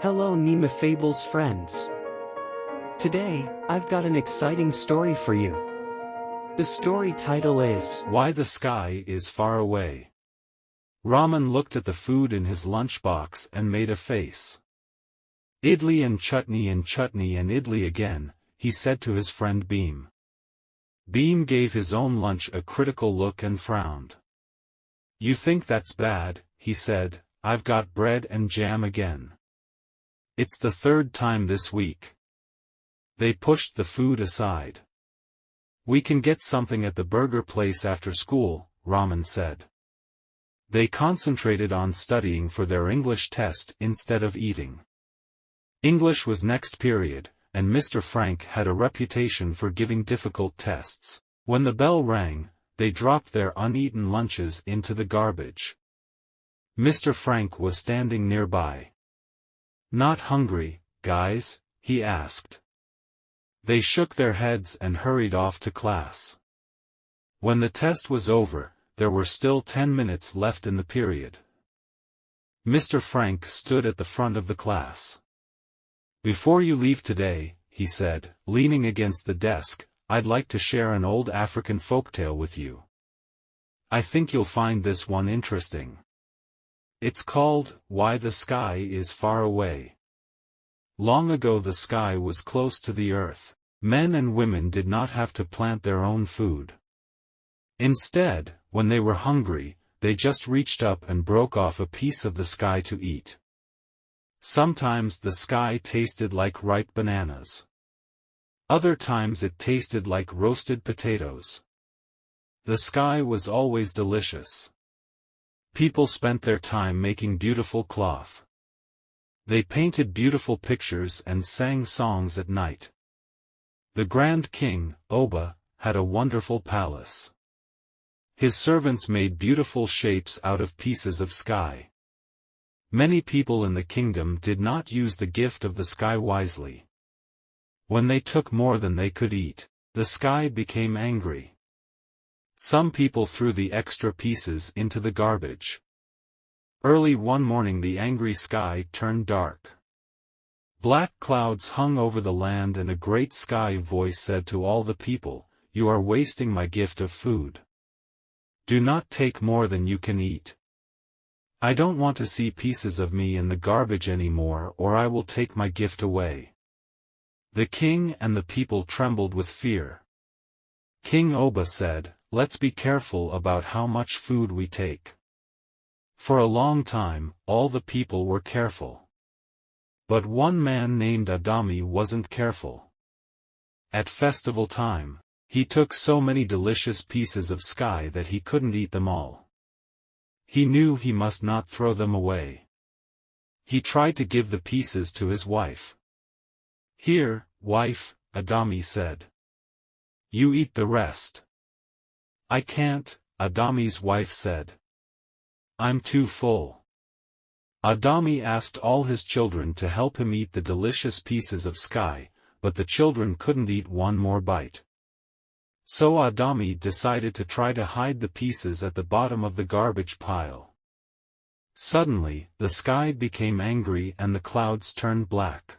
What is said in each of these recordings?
Hello NeemaFables friends. Today, I've got an exciting story for you. The story title is Why the Sky is Far Away. Raman looked at the food in his lunchbox and made a face. Idli and chutney and idli again, he said to his friend Beam. Beam gave his own lunch a critical look and frowned. You think that's bad, he said, I've got bread and jam again. It's the third time this week. They pushed the food aside. We can get something at the burger place after school, Raman said. They concentrated on studying for their English test instead of eating. English was next period, and Mr. Frank had a reputation for giving difficult tests. When the bell rang, they dropped their uneaten lunches into the garbage. Mr. Frank was standing nearby. Not hungry, guys? He asked. They shook their heads and hurried off to class. When the test was over, there were still 10 minutes left in the period. Mr. Frank stood at the front of the class. Before you leave today, he said, leaning against the desk, I'd like to share an old African folktale with you. I think you'll find this one interesting. It's called, Why the Sky is Far Away. Long ago the sky was close to the earth. Men and women did not have to plant their own food. Instead, when they were hungry, they just reached up and broke off a piece of the sky to eat. Sometimes the sky tasted like ripe bananas. Other times it tasted like roasted potatoes. The sky was always delicious. People spent their time making beautiful cloth. They painted beautiful pictures and sang songs at night. The Grand King, Oba, had a wonderful palace. His servants made beautiful shapes out of pieces of sky. Many people in the kingdom did not use the gift of the sky wisely. When they took more than they could eat, the sky became angry. Some people threw the extra pieces into the garbage. Early one morning the angry sky turned dark. Black clouds hung over the land and a great sky voice said to all the people, You are wasting my gift of food. Do not take more than you can eat. I don't want to see pieces of me in the garbage anymore or I will take my gift away. The king and the people trembled with fear. King Oba said, Let's be careful about how much food we take. For a long time, all the people were careful. But one man named Adami wasn't careful. At festival time, he took so many delicious pieces of sky that he couldn't eat them all. He knew he must not throw them away. He tried to give the pieces to his wife. Here, wife, Adami said. You eat the rest. I can't, Adami's wife said. I'm too full. Adami asked all his children to help him eat the delicious pieces of sky, but the children couldn't eat one more bite. So Adami decided to try to hide the pieces at the bottom of the garbage pile. Suddenly, the sky became angry and the clouds turned black.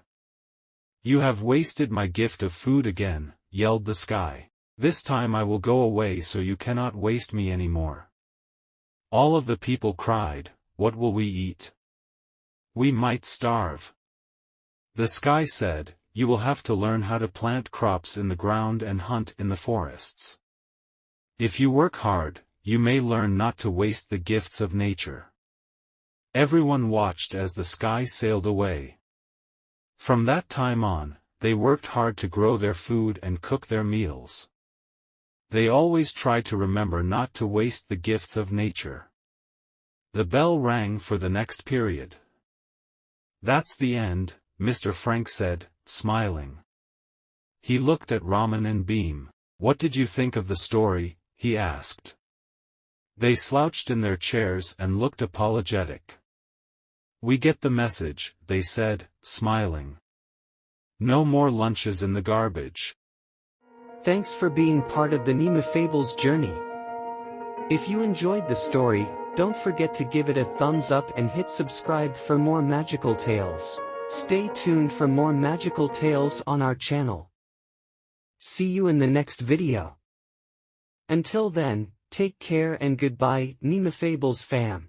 You have wasted my gift of food again, yelled the sky. This time I will go away so you cannot waste me anymore. All of the people cried, What will we eat? We might starve. The sky said, You will have to learn how to plant crops in the ground and hunt in the forests. If you work hard, you may learn not to waste the gifts of nature. Everyone watched as the sky sailed away. From that time on, they worked hard to grow their food and cook their meals. They always tried to remember not to waste the gifts of nature. The bell rang for the next period. That's the end, Mr. Frank said, smiling. He looked at Raman and Beam. What did you think of the story? He asked. They slouched in their chairs and looked apologetic. We get the message, they said, smiling. No more lunches in the garbage. Thanks for being part of the NeemaFables journey. If you enjoyed the story, don't forget to give it a thumbs up and hit subscribe for more magical tales. Stay tuned for more magical tales on our channel. See you in the next video. Until then, take care and goodbye, NeemaFables fam.